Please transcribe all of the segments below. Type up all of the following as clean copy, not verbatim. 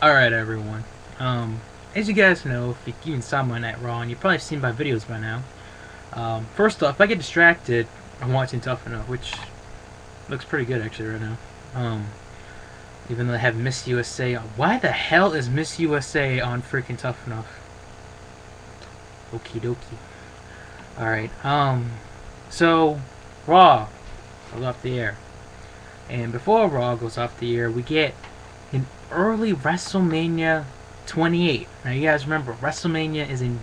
Alright, everyone. As you guys know, if you even saw my night Raw, and you've probably seen my videos by now. First off, if I get distracted, I'm watching Tough Enough, which looks pretty good actually right now. Even though they have Miss USA. Why the hell is Miss USA on freaking Tough Enough? Okie dokie. Alright, so, Raw goes off the air. And before Raw goes off the air, we get an early WrestleMania 28. Now you guys remember, WrestleMania is in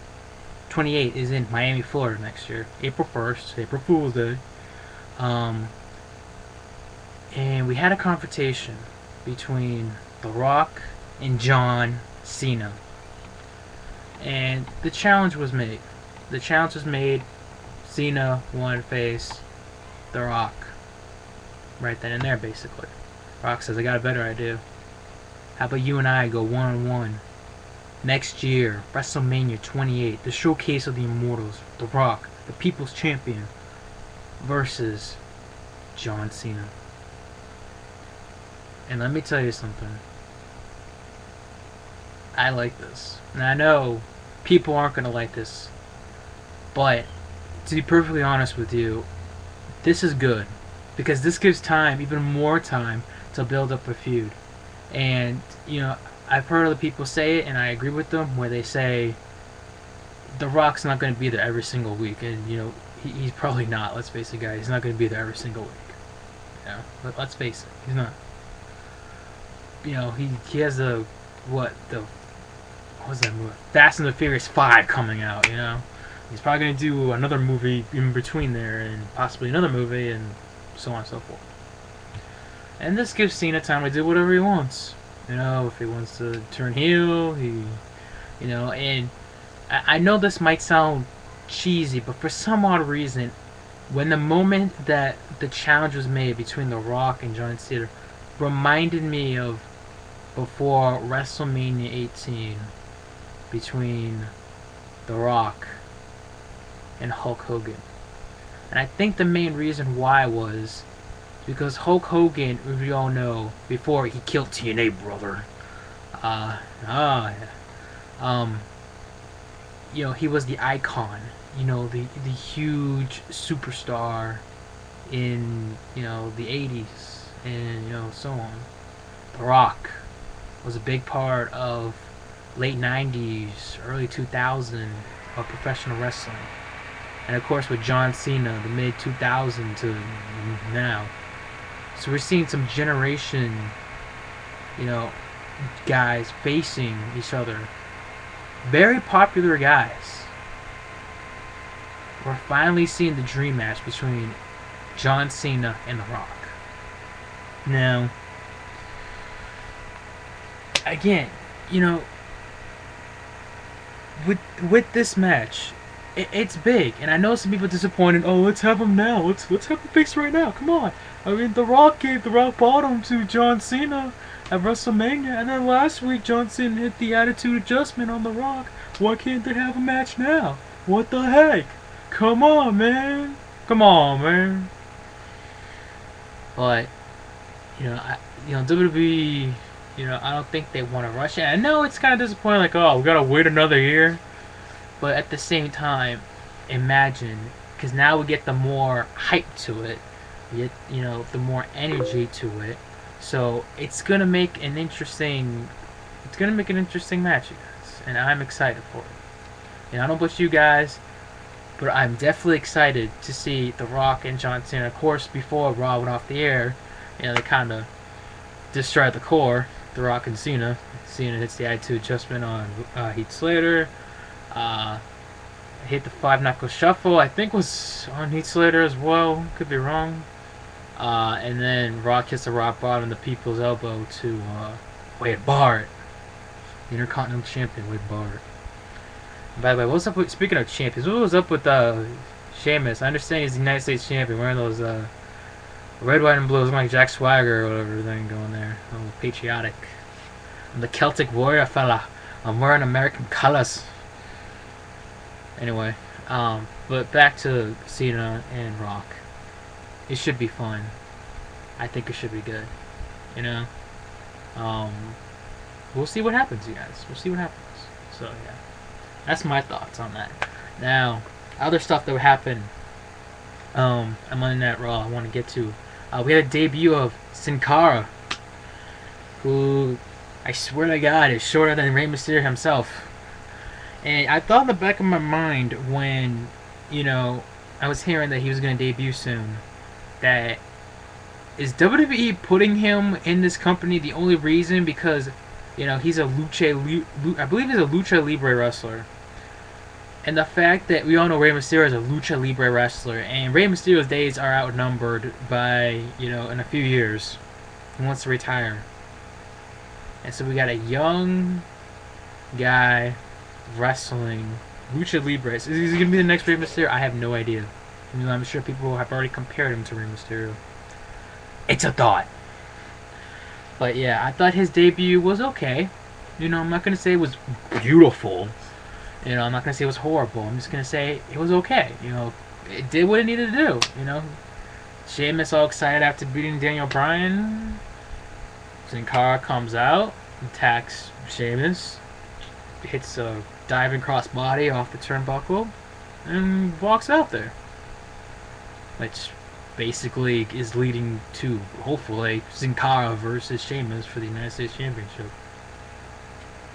28 is in Miami, Florida next year, April 1st, April Fool's Day. Um, and we had a confrontation between The Rock and John Cena, and the challenge was made. The challenge was made. Cena wanted to face The Rock right then and there, basically. Rock says, "I got a better idea. How about you and I go one on one next year, WrestleMania 28, the showcase of the Immortals, The Rock, the People's Champion, versus John Cena." And let me tell you something. I like this. And I know people aren't going to like this. But, to be perfectly honest with you, this is good. Because this gives time, even more time, to build up a feud. And, I've heard other people say it, and I agree with them, where they say The Rock's not going to be there every single week. And, he's probably not, let's face it, guys. He's not going to be there every single week. Let's face it, he's not. He has what was that movie? Fast and the Furious 5 coming out, He's probably going to do another movie in between there, and possibly another movie, and so on and so forth. And this gives Cena time to do whatever he wants. If he wants to turn heel, and I know this might sound cheesy, but for some odd reason, when the moment that the challenge was made between The Rock and John Cena reminded me of before WrestleMania 18 between The Rock and Hulk Hogan. And I think the main reason why was because Hulk Hogan, as we all know, before he killed TNA brother, he was the icon, the huge superstar in, the 80s, and, so on. The Rock was a big part of late 90s, early 2000 of professional wrestling. And of course with John Cena, the mid 2000 to now. So we're seeing some generation, guys facing each other. Very popular guys. We're finally seeing the dream match between John Cena and The Rock. Now, again, with this match, it's big, and I know some people are disappointed. Oh, let's have him now. Let's have him face right now. Come on. I mean, The Rock gave the rock bottom to John Cena at WrestleMania, and then last week John Cena hit the attitude adjustment on The Rock. Why can't they have a match now? What the heck? Come on, man. Come on, man. But WWE, I don't think they want to rush it. I know it's kind of disappointing. Like, oh, we gotta wait another year. But at the same time, imagine, because now we get the more hype to it, we get, the more energy to it. So it's gonna make an interesting, match, you guys, and I'm excited for it. I don't know about you guys, but I'm definitely excited to see The Rock and John Cena. Of course, before Raw went off the air, they kind of destroyed the core. The Rock and Cena. Cena hits the attitude adjustment on Heath Slater. Hit the 5 knuckle shuffle. I think was on Heath Slater as well. Could be wrong. And then Rock hits the rock bottom, the people's elbow to Wade Barrett, Intercontinental Champion Wade Barrett. And by the way, what's up with, speaking of champions, what was up with Sheamus? I understand he's the United States champion, wearing those red, white, and blue, like Jack Swagger or whatever thing going there. Oh, patriotic. I'm the Celtic warrior fella. I'm wearing American colors. Anyway, but back to Cena and Rock. It should be fun. I think it should be good. Um, we'll see what happens, you guys. We'll see what happens. So yeah, that's my thoughts on that. Now, other stuff that would happen. On Monday Night Raw, I want to get to. We had a debut of Cara, who I swear to God is shorter than Rey Mysterio himself. And I thought in the back of my mind when, I was hearing that he was going to debut soon, that is WWE putting him in this company the only reason because, he's a I believe he's a lucha libre wrestler. And the fact that we all know Rey Mysterio is a lucha libre wrestler, and Rey Mysterio's days are outnumbered by, in a few years. He wants to retire. And so we got a young guy wrestling lucha libre. Is he going to be the next Rey Mysterio? I have no idea. I'm sure people have already compared him to Rey Mysterio. It's a thought. But yeah, I thought his debut was okay. I'm not going to say it was beautiful. I'm not going to say it was horrible. I'm just going to say it was okay. It did what it needed to do. Sheamus all excited after beating Daniel Bryan. Sin Cara comes out, attacks Sheamus, hits a diving crossbody off the turnbuckle, and walks out there. Which basically is leading to, hopefully, Sin Cara versus Sheamus for the United States Championship.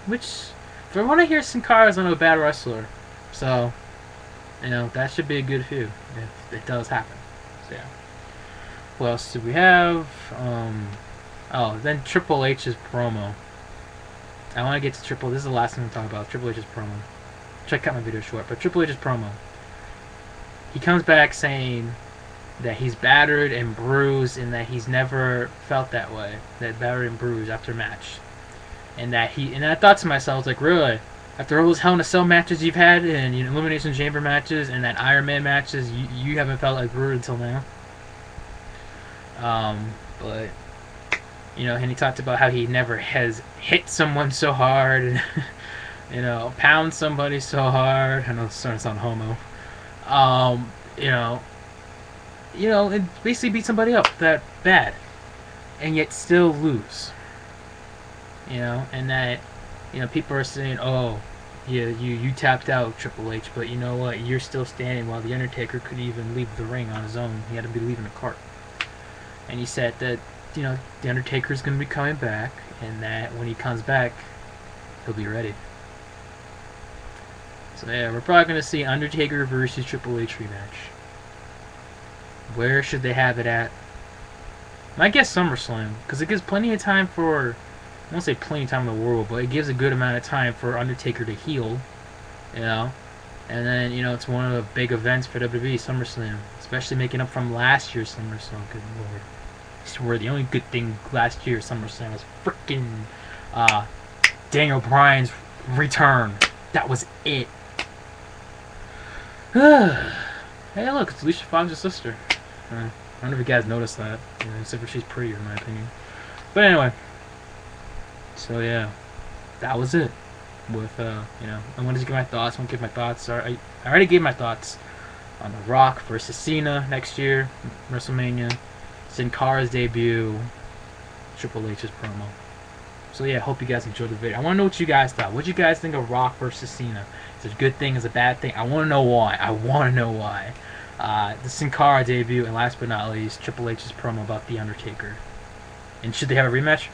Which, from what I hear, Sin Cara is not a bad wrestler. So, that should be a good feud if it does happen. So, yeah. What else do we have? Then Triple H's promo. I want to get to this is the last thing I'm talking about. Triple H's promo. Try to cut my video short, but Triple H's promo. He comes back saying that he's battered and bruised and that he's never felt that way. That battered and bruised after a match. And I thought to myself, like, really? After all those Hell in a Cell matches you've had and Elimination Chamber matches and that Iron Man matches, you haven't felt like bruised until now? But and he talked about how he never has hit someone so hard and pound somebody so hard. I know it's starting to sound homo. And basically beat somebody up that bad and yet still lose. And that people are saying, oh, yeah, you tapped out, Triple H, but you know what, you're still standing while the Undertaker couldn't even leave the ring on his own. He had to be leaving a cart. And he said that the Undertaker's going to be coming back, and that when he comes back, he'll be ready. So yeah, we're probably going to see Undertaker versus Triple H rematch. Where should they have it at? I guess SummerSlam, because it gives plenty of time for, I won't say plenty of time in the world, but it gives a good amount of time for Undertaker to heal, and then, it's one of the big events for WWE, SummerSlam, especially making up from last year's SummerSlam, good lord. I swear, the only good thing last year's SummerSlam was freaking Daniel Bryan's return. That was it. Hey, look, it's Alicia Fox's sister. I don't know if you guys noticed that, except for she's prettier in my opinion. But anyway, so yeah, that was it. With I wanted to give my thoughts. I already gave my thoughts on The Rock versus Cena next year, WrestleMania, Sin Cara's debut, Triple H's promo. So yeah, I hope you guys enjoyed the video. I want to know what you guys thought. What do you guys think of Rock versus Cena? Is it a good thing? Is it a bad thing? I want to know why. The Sin Cara debut, and last but not least, Triple H's promo about The Undertaker. And should they have a rematch?